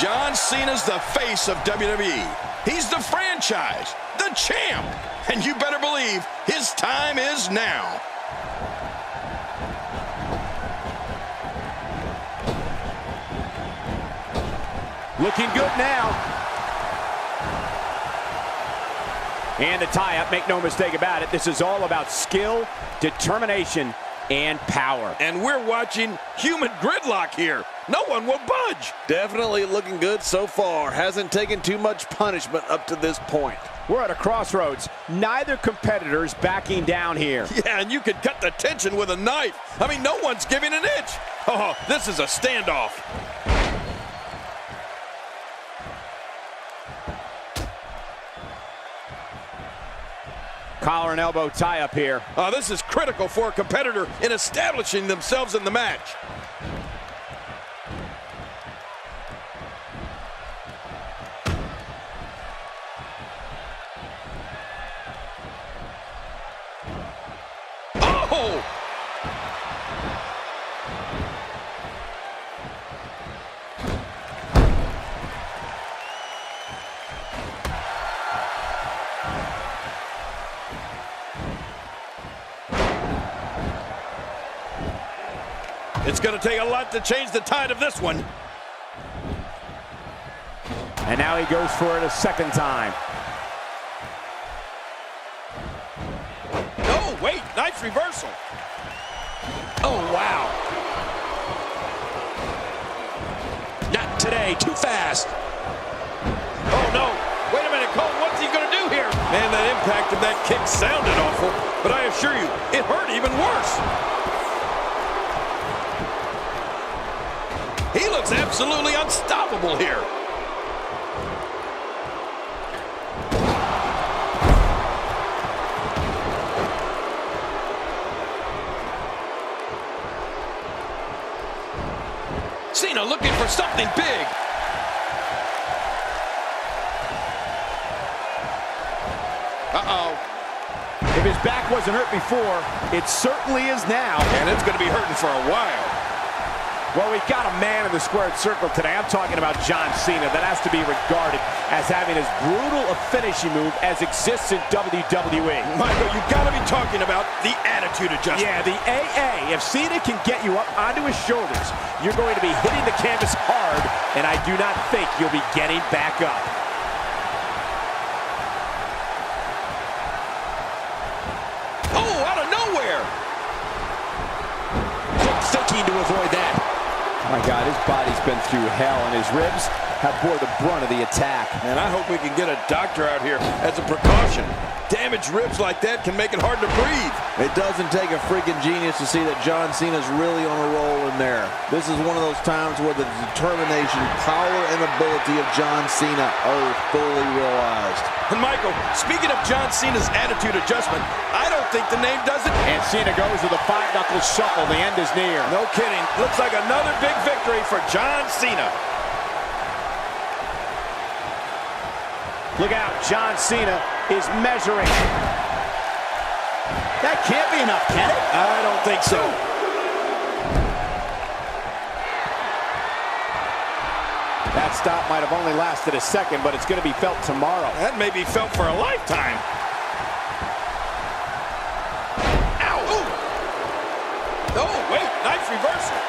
John Cena's the face of WWE. He's the franchise, the champ, and you better believe his time is now. Looking good now. And the tie-up, make no mistake about it, this is all about skill, determination, and power. And we're watching human gridlock here. No one will budge. Definitely looking good so far. Hasn't taken too much punishment up to this point. We're at a crossroads. Neither competitor's backing down here. Yeah, and you could cut the tension with a knife. I mean, no one's giving an inch. Oh, this is a standoff. Collar and elbow tie-up here. This is critical for a competitor in establishing themselves in the match. Oh! It's going to take a lot to change the tide of this one. And now he goes for it a second time. Oh, wait, nice reversal. Oh, wow. Not today, too fast. Oh, no. Wait a minute, Cole, what's he going to do here? Man, that impact of that kick sounded awful, but I assure you, it hurt even worse. He looks absolutely unstoppable here. Cena looking for something big. Uh-oh. If his back wasn't hurt before, it certainly is now. And it's going to be hurting for a while. Well, we've got a man in the squared circle today. I'm talking about John Cena. That has to be regarded as having as brutal a finishing move as exists in WWE. Michael, you've got to be talking about the attitude adjustment. Yeah, the AA. If Cena can get you up onto his shoulders, you're going to be hitting the canvas hard, and I do not think you'll be getting back up. Oh, out of nowhere! Quick thinking to avoid that. My God, his body's been through hell, and his ribs have bore the brunt of the attack. And I hope we can get a doctor out here as a precaution. Damaged ribs like that can make it hard to breathe. It doesn't take a freaking genius to see that John Cena's really on a roll in there. This is one of those times where the determination, power, and ability of John Cena are fully realized. And Michael, speaking of John Cena's attitude adjustment, I don't think the name does it. And Cena goes with a five-knuckle shuffle. The end is near. No kidding. Looks like another big victory for John Cena. Look out, John Cena is measuring. That can't be enough, can it? I don't think so. That stop might have only lasted a second, but it's going to be felt tomorrow. That may be felt for a lifetime. Ow! Ooh. Oh, wait, nice reversal.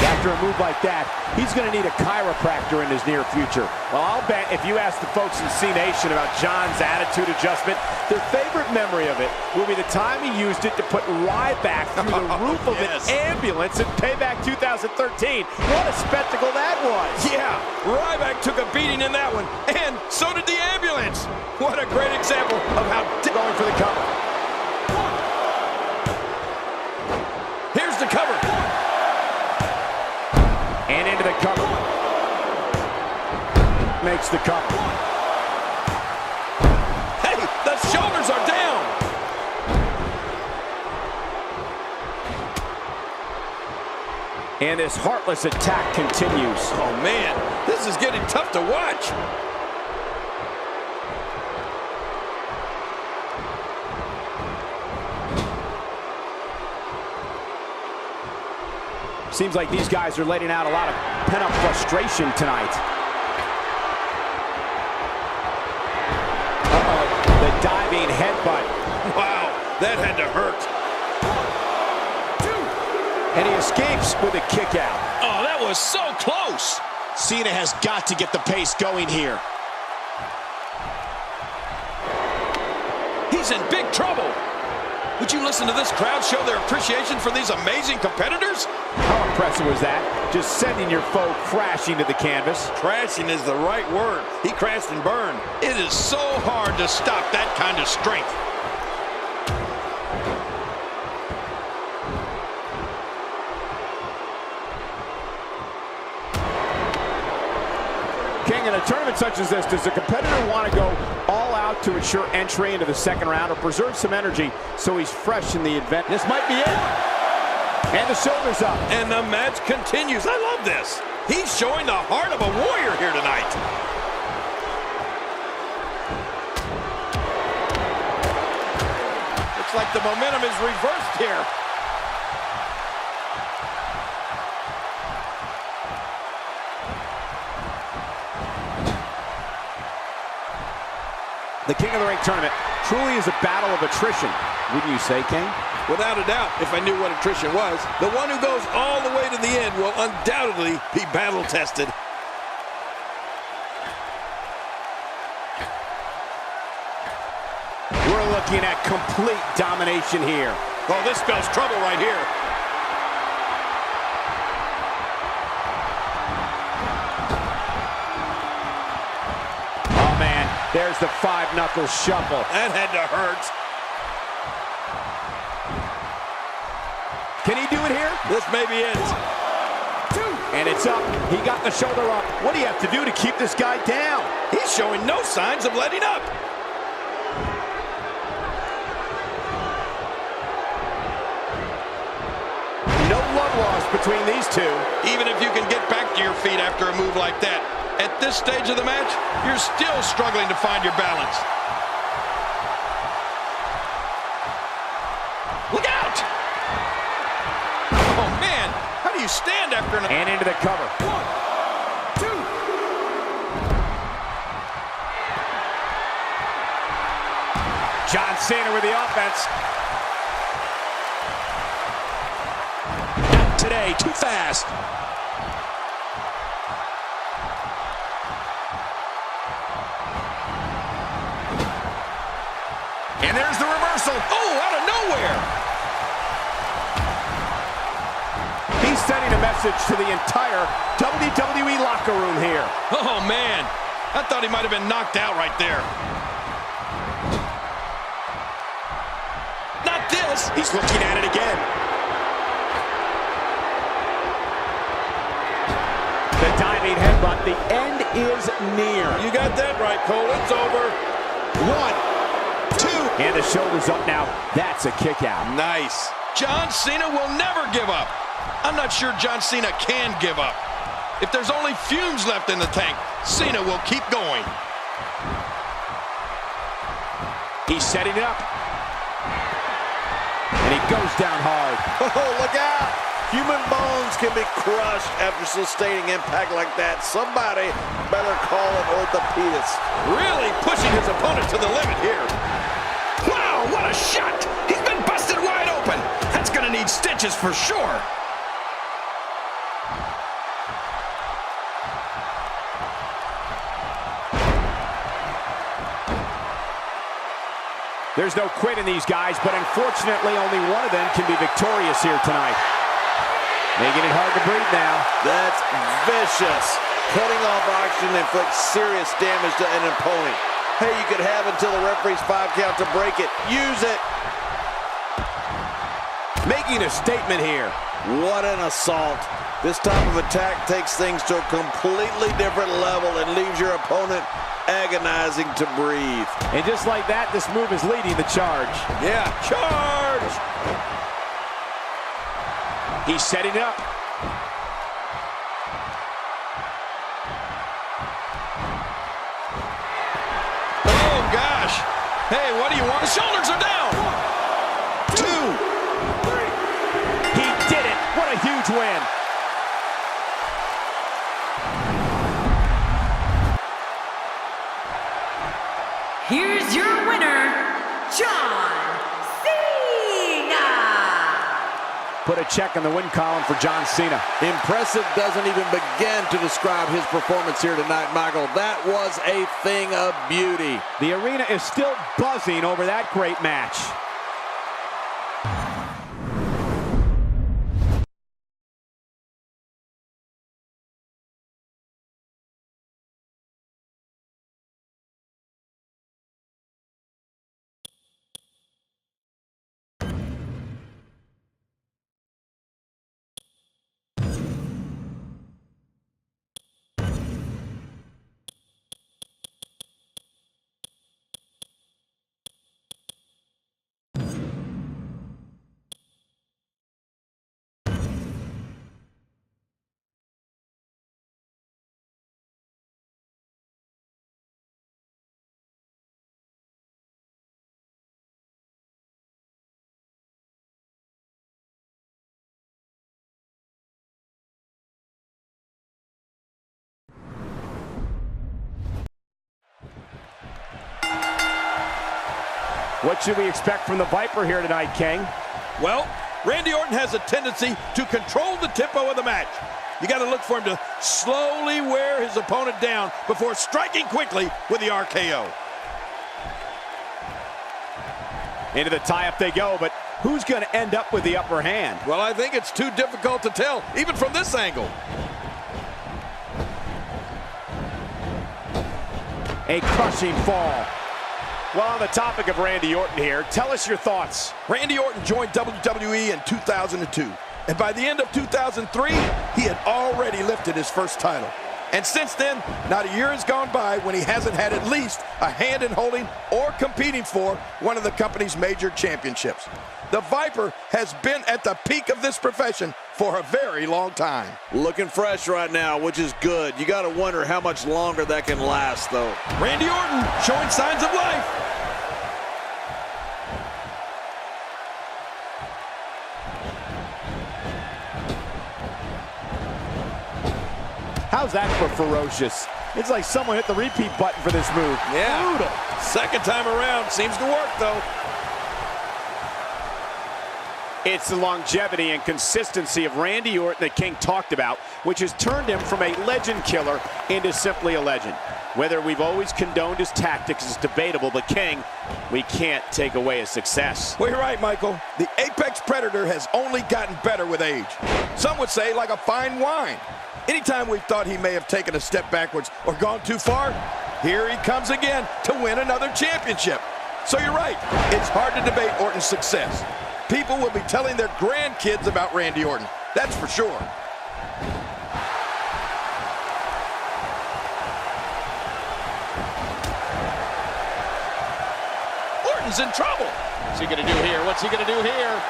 After a move like that, he's going to need a chiropractor in his near future. Well, I'll bet if you ask the folks in C Nation about John's attitude adjustment, their favorite memory of it will be the time he used it to put Ryback through the roof of an ambulance in Payback 2013. What a spectacle that was. Yeah, Ryback took a beating in that one, and so did the ambulance. What a great example of how going for the cover. Here's the cover. And into the cover. Makes the cover. Hey, the shoulders are down. And this heartless attack continues. Oh, man, this is getting tough to watch. Seems like these guys are letting out a lot of pent-up frustration tonight. Uh-oh, the diving headbutt. Wow, that had to hurt. And he escapes with a kick out. Oh, that was so close. Cena has got to get the pace going here. He's in big trouble. Would you listen to this crowd show their appreciation for these amazing competitors? How impressive was that? Just sending your foe crashing to the canvas. Crashing is the right word. He crashed and burned. It is so hard to stop that kind of strength. King, in a tournament such as this, does the competitor want to go all out to ensure entry into the second round or preserve some energy so he's fresh in the event? This might be it. And the shoulders up. And the match continues. I love this. He's showing the heart of a warrior here tonight. Looks like the momentum is reversed here. The King of the Ring tournament truly is a battle of attrition, wouldn't you say, King? Without a doubt, if I knew what attrition was, the one who goes all the way to the end will undoubtedly be battle-tested. We're looking at complete domination here. Oh, this spells trouble right here. There's the five-knuckle shuffle. That had to hurt. Can he do it here? This may be it. And it's up. He got the shoulder up. What do you have to do to keep this guy down? He's showing no signs of letting up. No love lost between these two. Even if you can get back to your feet after a move like that, at this stage of the match, you're still struggling to find your balance. Look out! Oh, man. How do you stand after an... And into the cover. 1, 2. John Cena with the offense. Not today. Too fast. And there's the reversal. Oh, out of nowhere. He's sending a message to the entire WWE locker room here. Oh, man. I thought he might have been knocked out right there. Not this. He's looking at it again. The diving headbutt. The end is near. You got that right, Cole. It's over. 1, 2. And the shoulder's up now. That's a kick out. Nice. John Cena will never give up. I'm not sure John Cena can give up. If there's only fumes left in the tank, Cena will keep going. He's setting it up. And he goes down hard. Oh, look out! Human bones can be crushed after sustaining impact like that. Somebody better call an orthopedist. Really pushing his opponent to the limit here. Wow, what a shot! He's been busted wide open. That's gonna need stitches for sure. There's no quit in these guys, but unfortunately only one of them can be victorious here tonight. Making it hard to breathe now. That's vicious. Cutting off oxygen inflicts serious damage to an opponent. Hey, you could have until the referee's 5 count to break it. Use it. Making a statement here. What an assault. This type of attack takes things to a completely different level and leaves your opponent agonizing to breathe. And just like that, this move is leading the charge. Yeah, charge! He's setting it up. Oh, gosh. Hey, what do you want? The shoulders are down. 1, 2. He did it. What a huge win. here's your winner, John Cena. Put a check in the win column for John Cena. Impressive doesn't even begin to describe his performance here tonight, Michael. That was a thing of beauty. The arena is still buzzing over that great match. What should we expect from the Viper here tonight, King? Well, Randy Orton has a tendency to control the tempo of the match. You got to look for him to slowly wear his opponent down before striking quickly with the RKO. Into the tie-up they go, but who's going to end up with the upper hand? Well, I think it's too difficult to tell, even from this angle. A crushing fall. Well, on the topic of Randy Orton here, tell us your thoughts. Randy Orton joined WWE in 2002. And by the end of 2003, he had already lifted his first title. And since then, not a year has gone by when he hasn't had at least a hand in holding or competing for one of the company's major championships. The Viper has been at the peak of this profession for a very long time. Looking fresh right now, which is good. You got to wonder how much longer that can last, though. Randy Orton showing signs of life. How's that for ferocious? It's like someone hit the repeat button for this move. Yeah. Brutal. Second time around. Seems to work, though. It's the longevity and consistency of Randy Orton that King talked about, which has turned him from a legend killer into simply a legend. Whether we've always condoned his tactics is debatable, but King, we can't take away his success. Well, you're right, Michael. The Apex Predator has only gotten better with age. Some would say like a fine wine. Anytime we've thought he may have taken a step backwards or gone too far, here he comes again to win another championship. So you're right, it's hard to debate Orton's success. People will be telling their grandkids about Randy Orton, that's for sure. Orton's in trouble. What's he gonna do here? What's he gonna do here?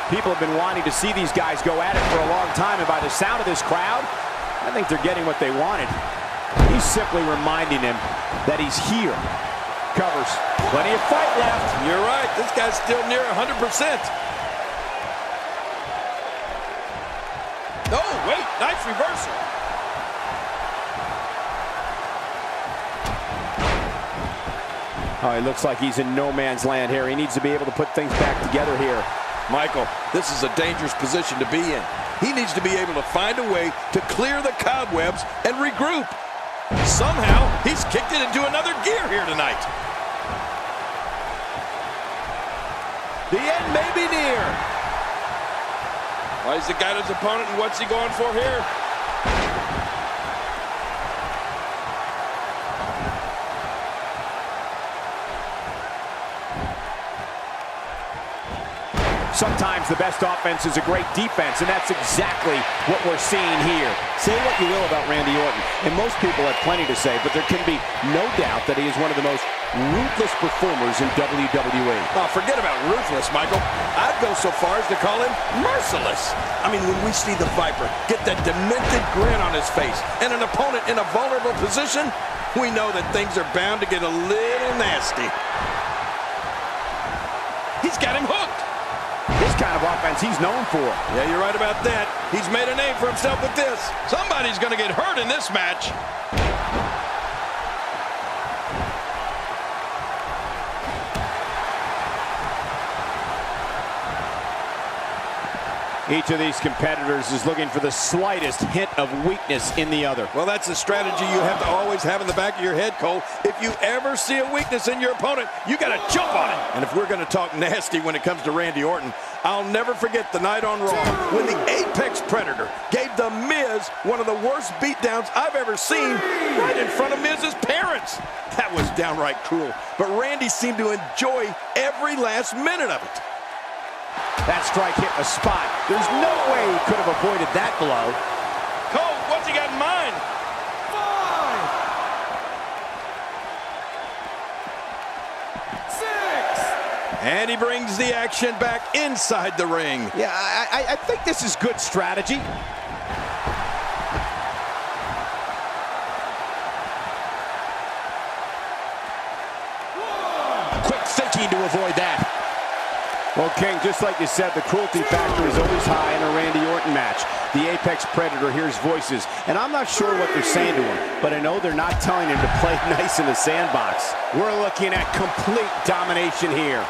People have been wanting to see these guys go at it for a long time, and by the sound of this crowd, I think they're getting what they wanted. He's simply reminding him that he's here. Covers. Plenty of fight left. You're right, this guy's still near 100%. Oh, wait, nice reversal. Oh, it looks like he's in no man's land here. He needs to be able to put things back together here. Michael, this is a dangerous position to be in. He needs to be able to find a way to clear the cobwebs and regroup. Somehow, he's kicked it into another gear here tonight. The end may be near. Well, he's the guy his opponent, and what's he going for here? Sometimes the best offense is a great defense, and that's exactly what we're seeing here. Say what you will about Randy Orton, and most people have plenty to say, but there can be no doubt that he is one of the most ruthless performers in WWE. Oh, forget about ruthless, Michael. I'd go so far as to call him merciless. I mean, when we see the Viper get that demented grin on his face and an opponent in a vulnerable position, we know that things are bound to get a little nasty. He's got him hooked. This kind of offense he's known for. Yeah, you're right about that. He's made a name for himself with this. Somebody's going to get hurt in this match. Each of these competitors is looking for the slightest hint of weakness in the other. Well, that's a strategy you have to always have in the back of your head, Cole. If you ever see a weakness in your opponent, you got to jump on it. And if we're going to talk nasty when it comes to Randy Orton, I'll never forget the night on Raw when the Apex Predator gave The Miz one of the worst beatdowns I've ever seen right in front of Miz's parents. That was downright cruel, but Randy seemed to enjoy every last minute of it. That strike hit the spot. There's no way he could have avoided that blow. Cole, what's he got in mind? 5, 6. And he brings the action back inside the ring. Yeah, I think this is good strategy. Quick thinking to avoid that. Well, King, just like you said, the cruelty factor is always high in a Randy Orton match. The Apex Predator hears voices, and I'm not sure what they're saying to him, but I know they're not telling him to play nice in the sandbox. We're looking at complete domination here.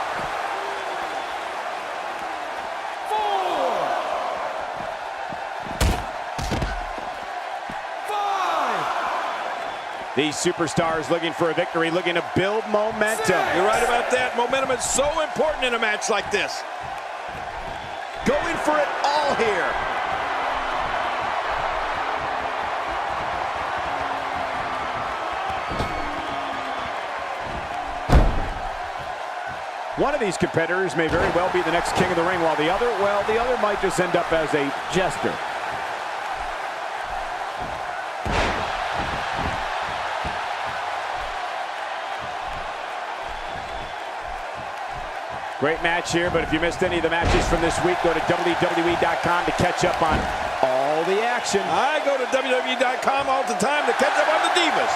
4, 5. These superstars looking for a victory, looking to build momentum. You're right about that. Momentum is so important in a match like this. Going for it all here. One of these competitors may very well be the next king of the ring, while the other, well, the other might just end up as a jester. Great match here, but if you missed any of the matches from this week, go to WWE.com to catch up on all the action. I go to WWE.com all the time to catch up on the Divas.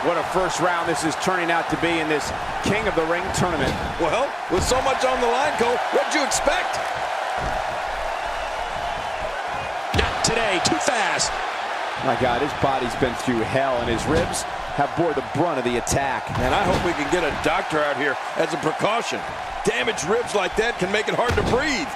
What a first round this is turning out to be in this King of the Ring tournament. Well, with so much on the line, Cole, what'd you expect? Not today, too fast. My God, his body's been through hell, and his ribs have bore the brunt of the attack. And I hope we can get a doctor out here as a precaution. Damaged ribs like that can make it hard to breathe.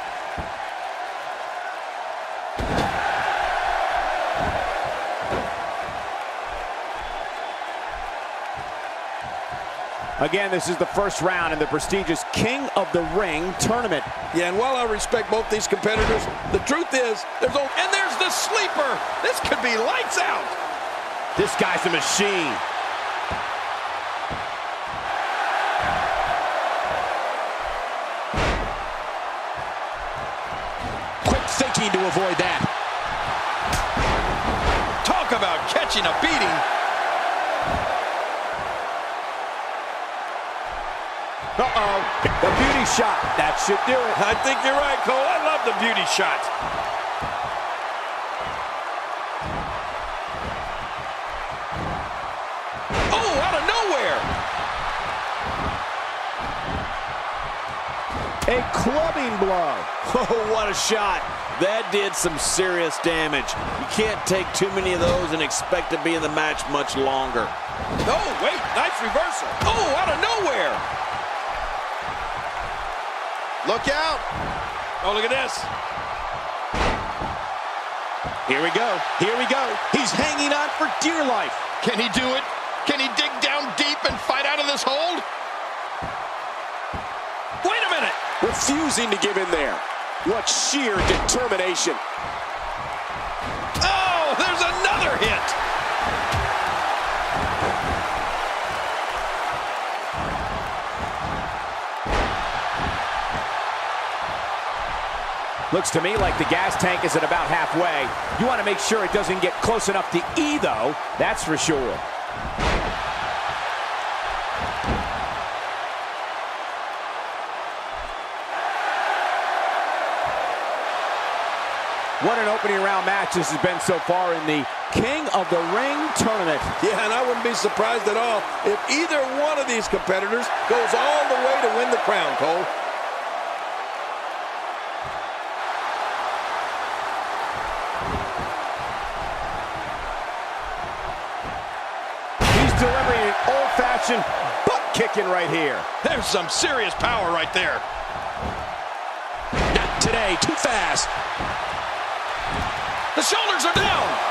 Again, this is the first round in the prestigious King of the Ring tournament. Yeah, and while I respect both these competitors, the truth is, there's the sleeper. This could be lights out. This guy's a machine. Quick thinking to avoid that. Talk about catching a beating. Uh-oh, the beauty shot. That should do it. I think you're right, Cole. I love the beauty shot. Oh, out of nowhere. A clubbing blow. Oh, what a shot. That did some serious damage. You can't take too many of those and expect to be in the match much longer. Oh, wait, nice reversal. Oh, out of nowhere. Look out. Oh, look at this. Here we go. Here we go. He's hanging on for dear life. Can he do it? Can he dig down deep and fight out of this hold? Wait a minute. Refusing to give in there. What sheer determination. Oh, there's another hit. Looks to me like the gas tank is at about halfway. You want to make sure it doesn't get close enough to E, though. That's for sure. What an opening round match this has been so far in the king of the ring tournament. Yeah, and I wouldn't be surprised at all if either one of these competitors goes all the way to win the crown, Cole. He's delivering an old-fashioned butt kicking right here. There's some serious power right there. Not today, too fast. The shoulders are down.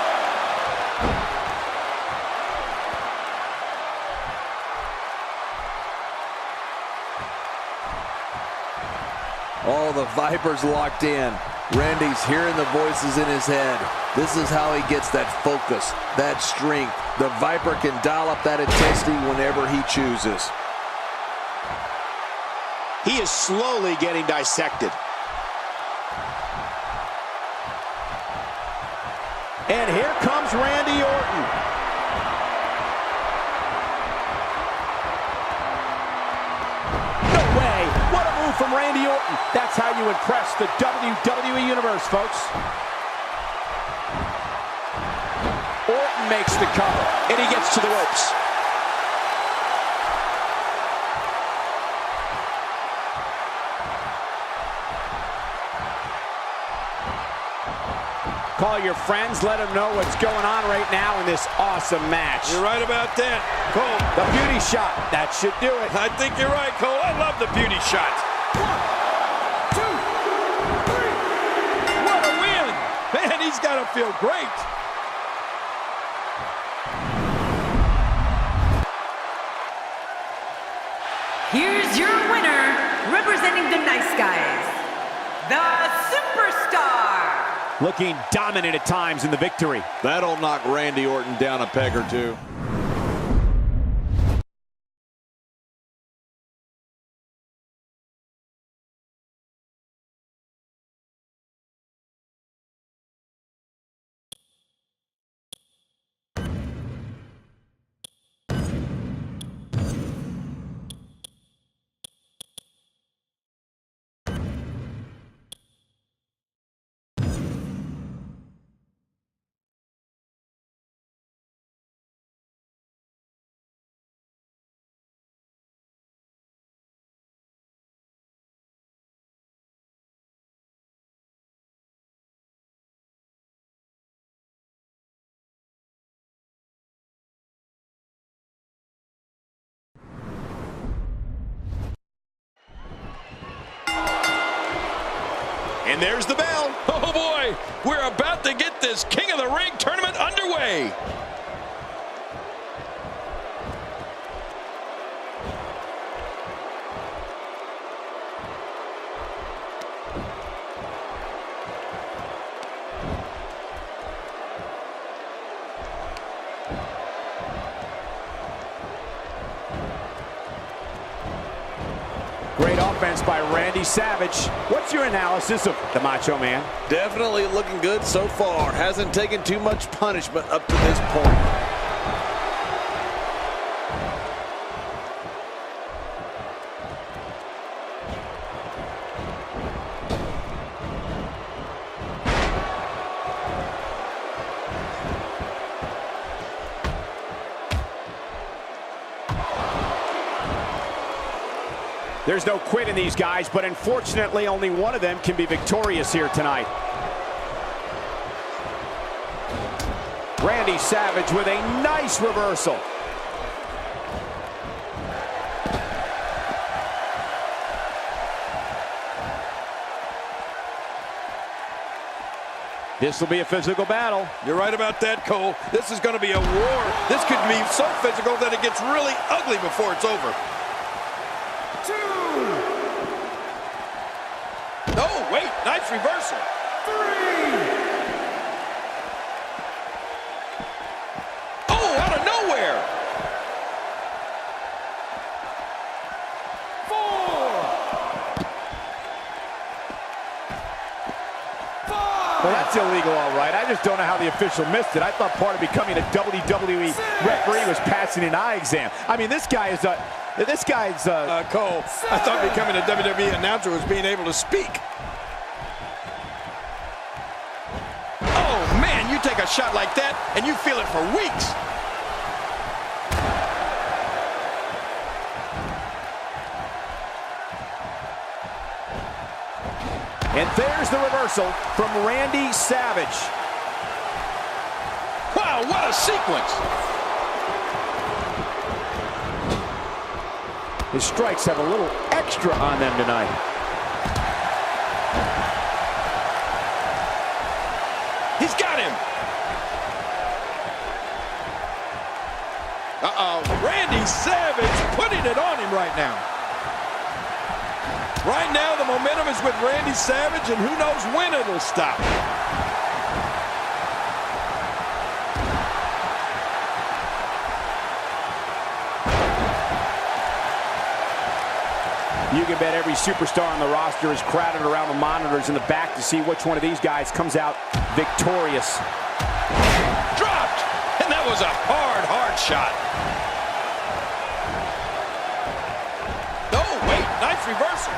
Oh, the Viper's locked in. Randy's hearing the voices in his head. This is how he gets that focus, that strength. The Viper can dial up that intensity whenever he chooses. He is slowly getting dissected. And here comes Randy Orton. No way. What a move from Randy Orton. That's how you impress the WWE Universe, folks. Orton makes the cover. And he gets to the ropes. Call your friends, let them know what's going on right now in this awesome match. You're right about that, Cole. The beauty shot, that should do it. I think you're right, Cole. I love the beauty shot. 1, 2, 3. What a win. Man, he's got to feel great. Here's your winner, representing the Nice Guys, the Superstar. Looking dominant at times in the victory. That'll knock Randy Orton down a peg or two. And there's the bell. Oh, boy. We're about to get this King of the Ring tournament underway. Great offense by Randy Savage. What's your analysis of the Macho Man? Definitely looking good so far. Hasn't taken too much punishment up to this point. There's no quit in these guys, but unfortunately only one of them can be victorious here tonight. Randy Savage with a nice reversal. This will be a physical battle. You're right about that, Cole. This is going to be a war. This could be so physical that it gets really ugly before it's over. 2. Oh, wait. Nice reversal. 3. Oh, out of nowhere. 4. 5. Well, that's illegal, all right. I just don't know how the official missed it. I thought part of becoming a WWE referee was passing an eye exam. I mean, this guy is a... Cole, I thought becoming a WWE announcer was being able to speak. Oh, man, you take a a shot like that, and you feel it for weeks. And there's the reversal from Randy Savage. Wow, what a sequence. His strikes have a little extra on them tonight. He's got him. Randy Savage putting it on him right now. Right now, the momentum is with Randy Savage, and who knows when it'll stop. You can bet every superstar on the roster is crowded around the monitors in the back to see which one of these guys comes out victorious. Dropped! And that was a hard shot. Oh, wait, nice reversal.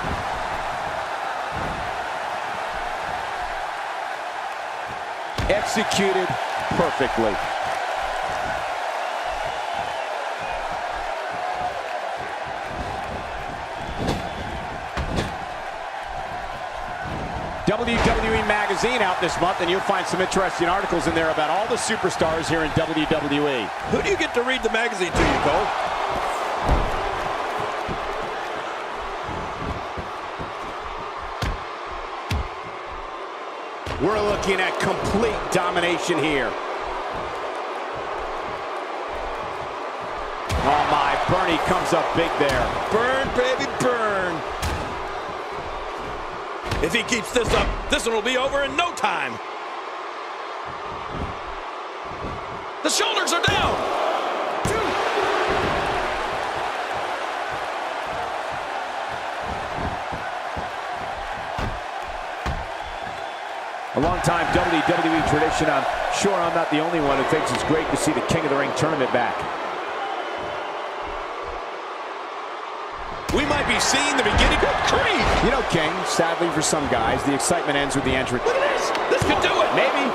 Executed perfectly. WWE Magazine out this month, and you'll find some interesting articles in there about all the superstars here in WWE. Who do you get to read the magazine to, you, Cole? We're looking at complete domination here. Oh my, Bernie comes up big there. Burn, baby, burn. If he keeps this up, this one will be over in no time. The shoulders are down. A long-time WWE tradition. I'm sure I'm not the only one who thinks it's great to see the King of the Ring tournament back. We might be seeing the beginning of Creed. You know, King, sadly for some guys, the excitement ends with the entrance. Look at this. This could do it. Maybe.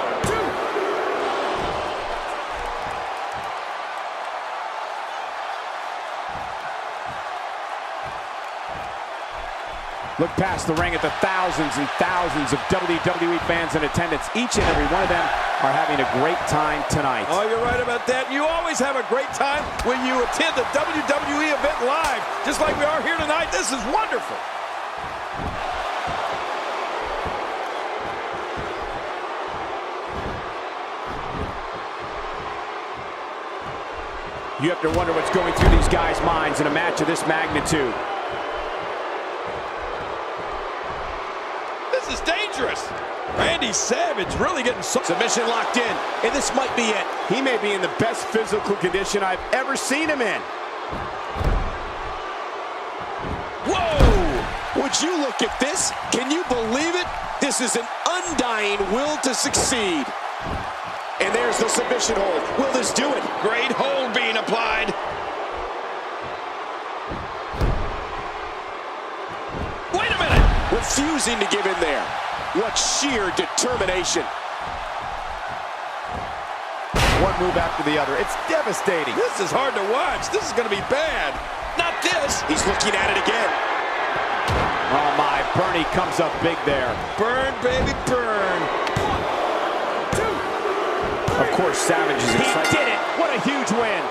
Look past the ring at the thousands and thousands of WWE fans in attendance. Each and every one of them are having a great time tonight. Oh, you're right about that. You always have a great time when you attend the WWE event live, just like we are here tonight. This is wonderful. You have to wonder what's going through these guys' minds in a match of this magnitude. This is dangerous. Randy Savage really getting Submission locked in, and this might be it. He may be in the best physical condition I've ever seen him in. Whoa! Would you look at this? Can you believe it? This is an undying will to succeed. And there's the submission hold. Will this do it? Great hold being applied. Wait a minute. Refusing to give in there. What sheer determination. One move after the other. It's devastating. This is hard to watch. This is going to be bad. Not this. He's looking at it again. Oh my, Bernie comes up big there. Burn, baby, burn. Of course, Savage is excited. He did it! What a huge win!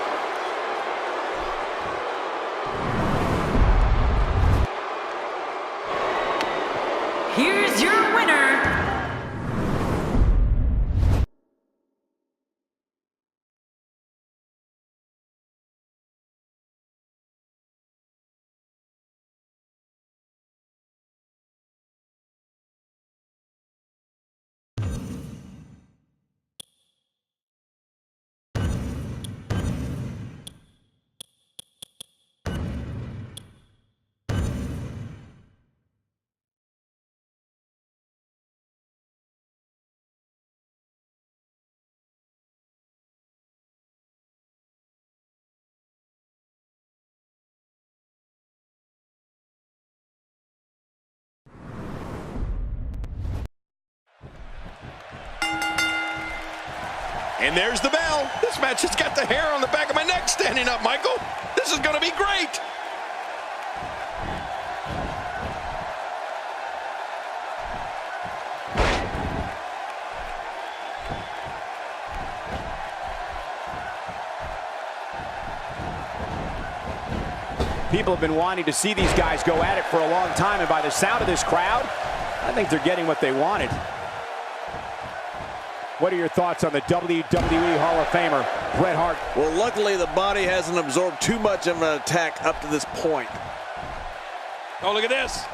Here's your winner, And there's the bell. This match has got the hair on the back of my neck standing up, Michael. This is going to be great. People have been wanting to see these guys go at it for a long time, and by the sound of this crowd, I think they're getting what they wanted. What are your thoughts on the WWE Hall of Famer, Bret Hart? Well, luckily the body hasn't absorbed too much of an attack up to this point. Oh, look at this.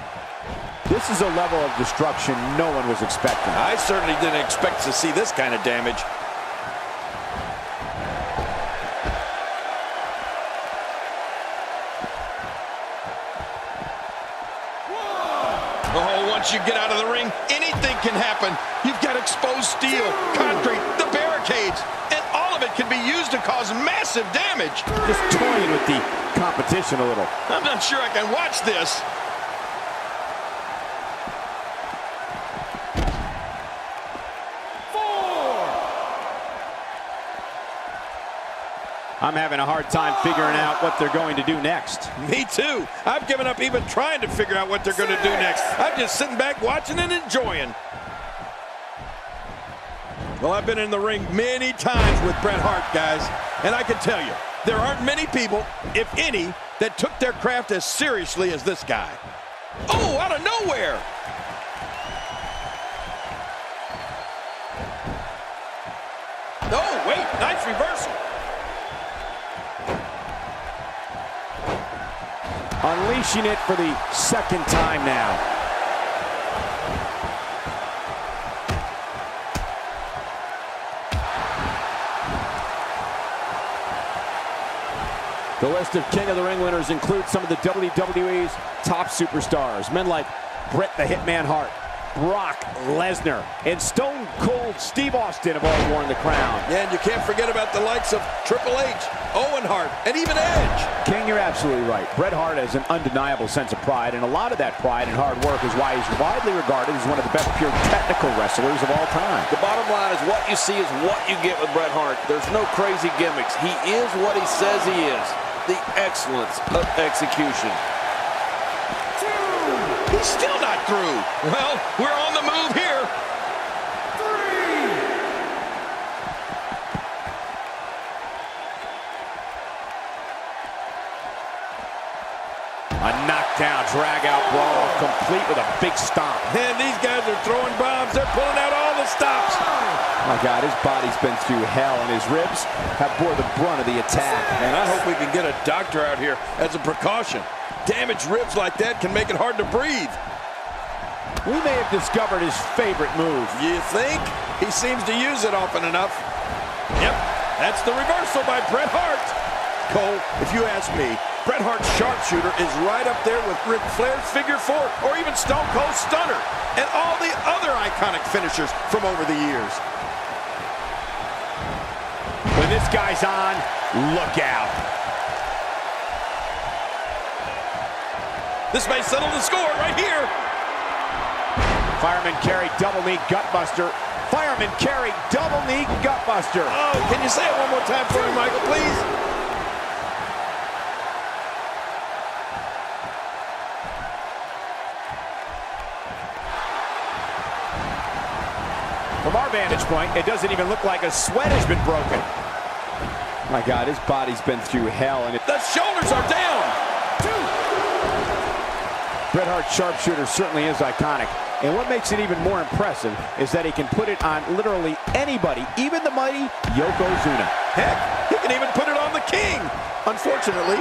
This is a level of destruction no one was expecting. I certainly didn't expect to see this kind of damage. Oh, once you get out of the ring, anything can happen. You've got exposed steel, concrete, the barricades, and all of it can be used to cause massive damage. Just toying with the competition a little. I'm not sure I can watch this. I'm having a hard time figuring out what they're going to do next. Me too. I've given up even trying to figure out what they're going to do next. I'm just sitting back watching and enjoying. Well, I've been in the ring many times with Bret Hart, guys, and I can tell you, there aren't many people, if any, that took their craft as seriously as this guy. Oh, out of nowhere! Oh, wait, nice reversal. Unleashing it for the second time now. The list of King of the Ring winners includes some of the WWE's top superstars. Men like Bret the Hitman Hart, Brock Lesnar, and Stone Cold Steve Austin have all worn the crown. Yeah, and you can't forget about the likes of Triple H, Owen Hart, and even Edge. King, you're absolutely right. Bret Hart has an undeniable sense of pride, and a lot of that pride and hard work is why he's widely regarded as one of the best pure technical wrestlers of all time. The bottom line is what you see is what you get with Bret Hart. There's no crazy gimmicks. He is what he says he is. The excellence of execution. He's still not through. Well, we're on the move here. A knockdown, drag-out brawl, complete with a big stomp. And these guys are throwing bombs. They're pulling out all the stops. Oh my God, his body's been through hell, and his ribs have bore the brunt of the attack. And I hope we can get a doctor out here as a precaution. Damaged ribs like that can make it hard to breathe. We may have discovered his favorite move. You think? He seems to use it often enough. Yep, that's the reversal by Bret Hart. Cole, if you ask me, Bret Hart's sharpshooter is right up there with Ric Flair's figure four or even Stone Cold Stunner and all the other iconic finishers from over the years. When this guy's on, look out. This may settle the score right here. Fireman carry, double knee gutbuster. Fireman carry, double knee gutbuster. Oh, can you say it one more time for me, Michael, please? From our vantage point, it doesn't even look like a sweat has been broken. My God, his body's been through hell, and The shoulders are down. Bret Hart's sharpshooter certainly is iconic. And what makes it even more impressive is that he can put it on literally anybody, even the mighty Yokozuna. Heck, he can even put it on the King. Unfortunately,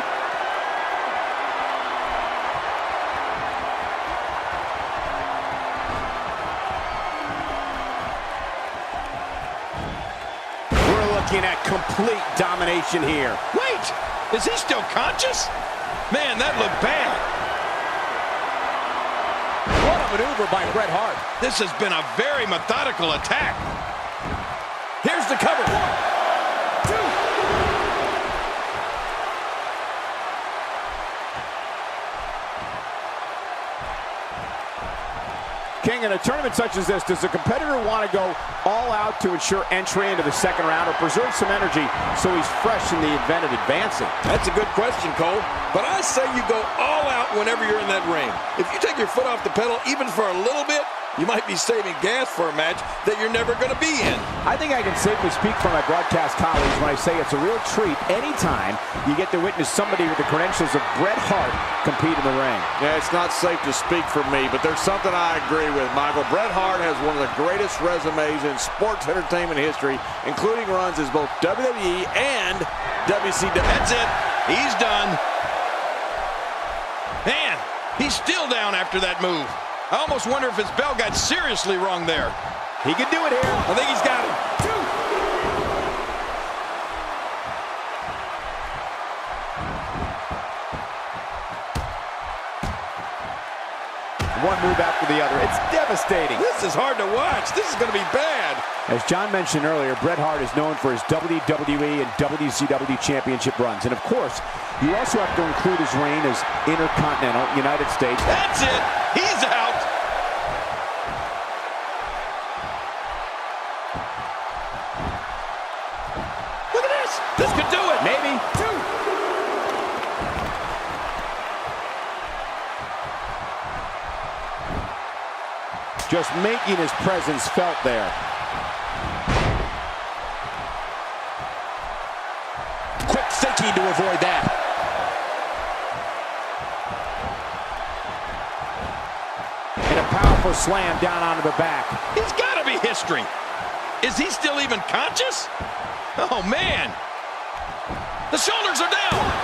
we're looking at complete domination here. wait, is he still conscious? Man, that looked bad. What a maneuver by Bret Hart. This has been a very methodical attack. Here's the cover. 1, 2. King, in a tournament such as this, does a competitor want to go all out to ensure entry into the second round or preserve some energy so he's fresh in the event of advancing? That's a good question, Cole. But I say you go all out whenever you're in that ring. If you take your foot off the pedal even for a little bit, you might be saving gas for a match that you're never going to be in. I think I can safely speak for my broadcast colleagues when I say it's a real treat anytime you get to witness somebody with the credentials of Bret Hart compete in the ring. Yeah, it's not safe to speak for me, but there's something I agree with, Michael. Bret Hart has one of the greatest resumes in sports entertainment history, including runs as both WWE and WCW. That's it. He's done. Man, he's still down after that move. I almost wonder if his bell got seriously wrong there. He can do it here. I think he's got it. 2. One move after the other. It's devastating. This is hard to watch. This is going to be bad. As John mentioned earlier, Bret Hart is known for his WWE and WCW championship runs. And of course, you also have to include his reign as Intercontinental United States. That's it. He's out. Look at this. This could do it. Maybe. 2. Just making his presence felt there. Quick thinking to avoid that. And a powerful slam down onto the back. He's got to be history. Is he still even conscious? Oh, man. The shoulders are down.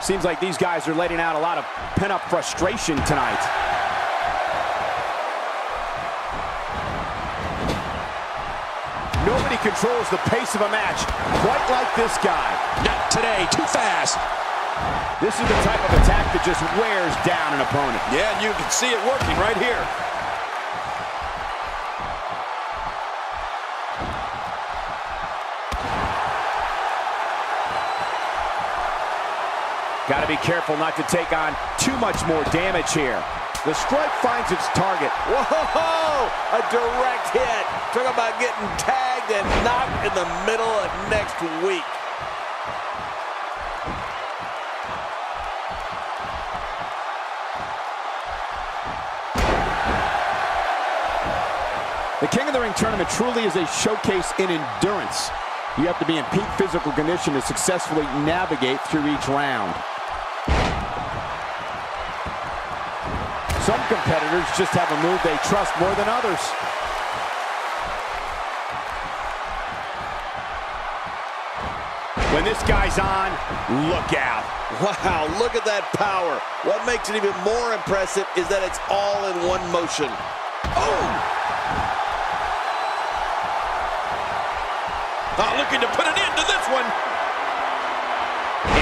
Seems like these guys are letting out a lot of pent-up frustration tonight. Nobody controls the pace of a match quite like this guy. Not today. Too fast. This is the type of attack that just wears down an opponent. Yeah, and you can see it working right here. Got to be careful not to take on too much more damage here. The strike finds its target. Whoa! A direct hit. Talk about getting tagged and knocked in the middle of next week. The King of the Ring tournament truly is a showcase in endurance. You have to be in peak physical condition to successfully navigate through each round. Some competitors just have a move they trust more than others. When this guy's on, look out. Wow, look at that power. What makes it even more impressive is that it's all in one motion. Looking to put an end to this one.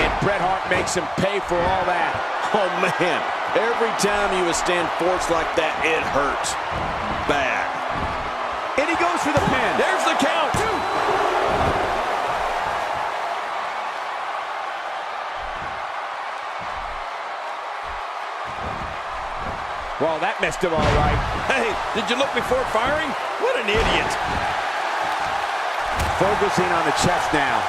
And Bret Hart makes him pay for all that. Oh, man. Every time you withstand force like that, it hurts. Bad. And he goes for the pin. There's the count. 2. Well, that messed him all right. Hey, did you look before firing? What an idiot. Focusing on the chest now.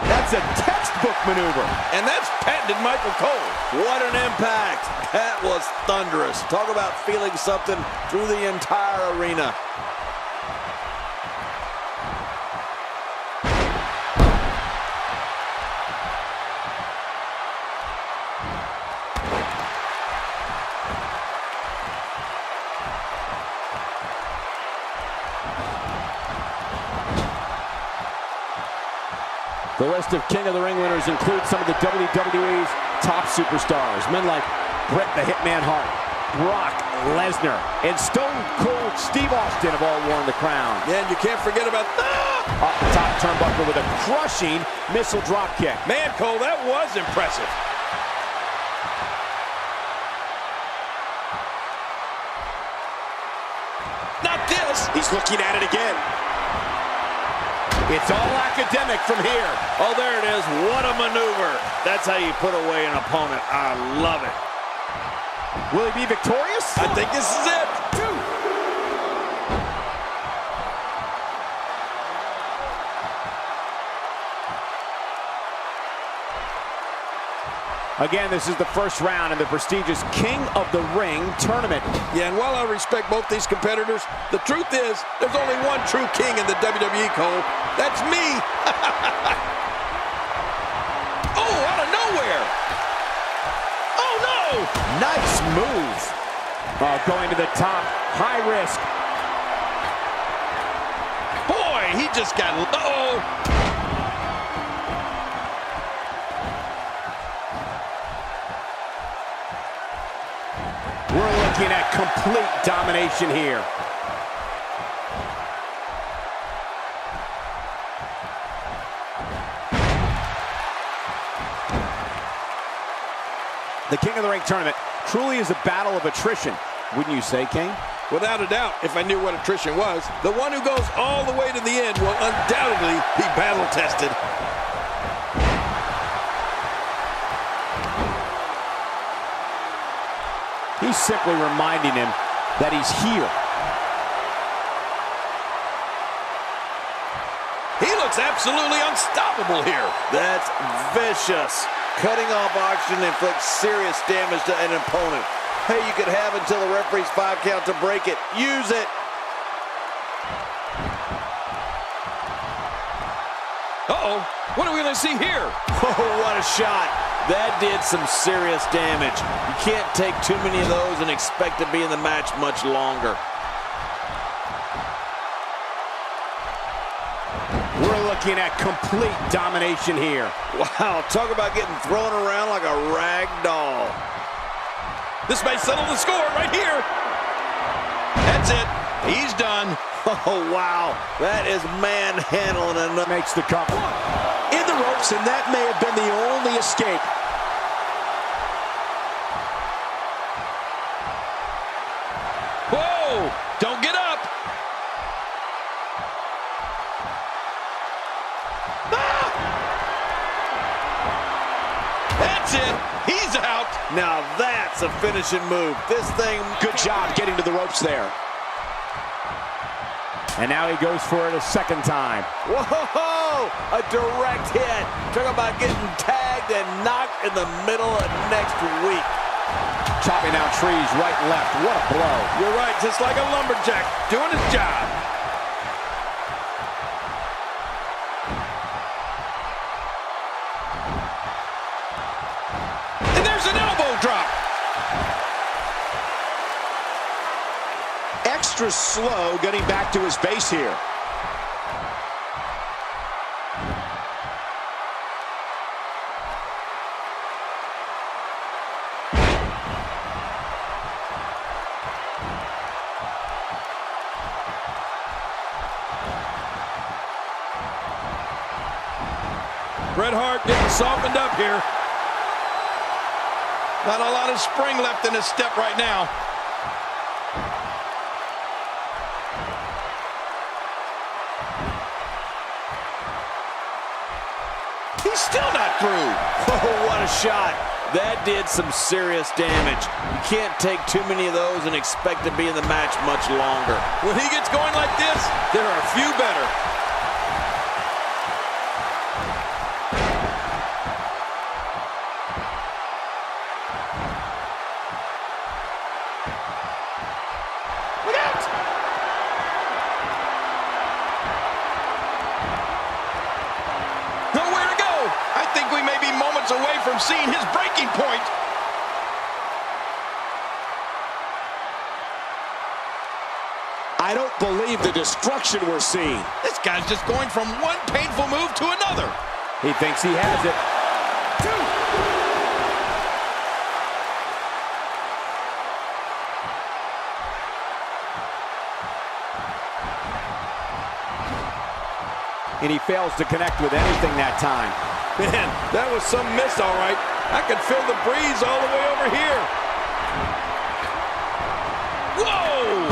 That's a textbook maneuver. And that's patented Michael Cole. What an impact. That was thunderous. Talk about feeling something through the entire arena. The list of King of the Ring winners includes some of the WWE's top superstars. Men like Bret the Hitman Hart, Brock Lesnar, and Stone Cold Steve Austin have all worn the crown. Yeah, and you can't forget about Off the top turnbuckle with a crushing missile drop kick. Man, Cole, that was impressive. Not this. He He's looking at it again. It's all academic from here. Oh, there it is. What a maneuver. That's how you put away an opponent. I love it. Will he be victorious? I think this is it. Again, this is the first round in the prestigious King of the Ring tournament. Yeah, and while I respect both these competitors, the truth is there's only one true king in the WWE, Cole. That's me. Oh, out of nowhere. Oh, no. Nice move. Going to the top, high risk. Boy, he just got... Uh-oh. We're looking at complete domination here. The King of the Ring tournament truly is a battle of attrition, wouldn't you say, King? Without a doubt, if I knew what attrition was, the one who goes all the way to the end will undoubtedly be battle-tested. He's simply reminding him that he's here. He looks absolutely unstoppable here. That's vicious. Cutting off oxygen inflicts serious damage to an opponent. Hey, you could have until the referee's 5 count to break it. Use it. Uh-oh. What are we going to see here? Oh, what a shot. That did some serious damage. You can't take too many of those and expect to be in the match much longer. We're looking at complete domination here. Wow, talk about getting thrown around like a rag doll. This may settle the score right here. That's it. He's done. Oh, wow. That is manhandling and Makes the cover. In the ropes, and that may have been the only escape. Whoa! Don't get up. Ah! That's it. He's out. now that's a finishing move. This thing, Good job getting to the ropes there. And now he goes for it a second time. whoa, a direct hit. Talk about getting tagged and knocked in the middle of next week. Chopping down trees right and left. What a blow. You're right, just like a lumberjack doing his job. And there's an elbow drop. Extra slow getting back to his base here. Bret Hart getting softened up here. Not a lot of spring left in his step right now. He's still not through. Oh, what a shot. That did some serious damage. You can't take too many of those and expect to be in the match much longer. When he gets going like this, there are a few better. Look out! Nowhere to go. I think we may be moments away from seeing his breaking point. I don't believe the destruction we're seeing. This guy's just going from one painful move to another. He thinks he has it. And he fails to connect with anything that time. Man, that was some miss, all right. I could feel the breeze all the way over here. Whoa!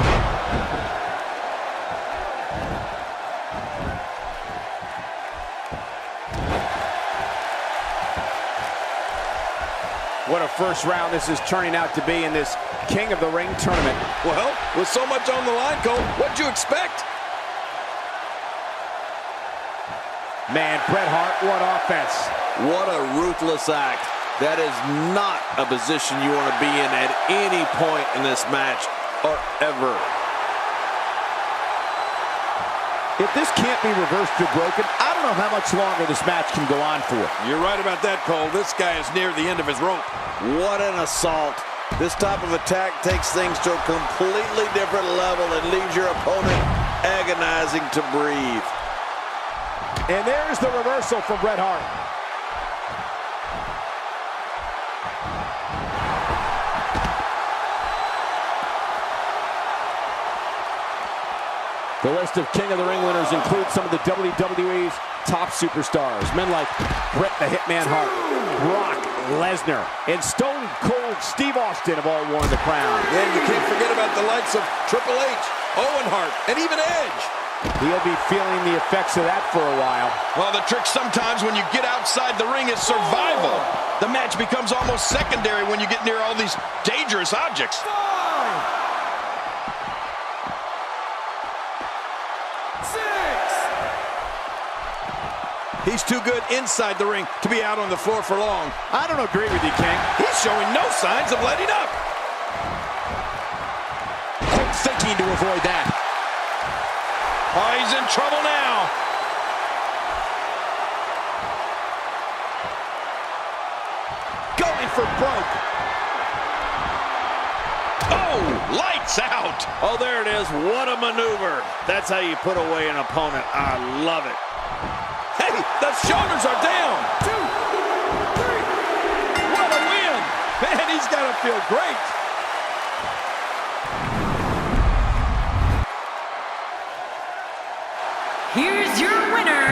What a first round this is turning out to be in this King of the Ring tournament. Well, with so much on the line, Cole, what'd you expect? Man, Bret Hart, what offense. What a ruthless act. That is not a position you want to be in at any point in this match or ever. If this can't be reversed or broken, I don't know how much longer this match can go on for. You're right about that, Cole. This guy is near the end of his rope. What an assault. This type of attack takes things to a completely different level and leaves your opponent agonizing to breathe. And there's the reversal from Bret Hart. The list of King of the Ring winners includes some of the WWE's top superstars. Men like Bret the Hitman Hart, Brock Lesnar, and Stone Cold Steve Austin have all worn the crown. And you can't forget about the likes of Triple H, Owen Hart, and even Edge. He'll be feeling the effects of that for a while. Well, the trick sometimes when you get outside the ring is survival. The match becomes almost secondary when you get near all these dangerous objects. He's too good inside the ring to be out on the floor for long. I don't agree with you, King. He's showing no signs of letting up. Quick thinking to avoid that. Oh, he's in trouble now. Going for broke. Oh, lights out. Oh, there it is. What a maneuver. That's how you put away an opponent. I love it. Hey, the shoulders are down. 2, 3. What a win. Man, he's got to feel great. Here's your winner,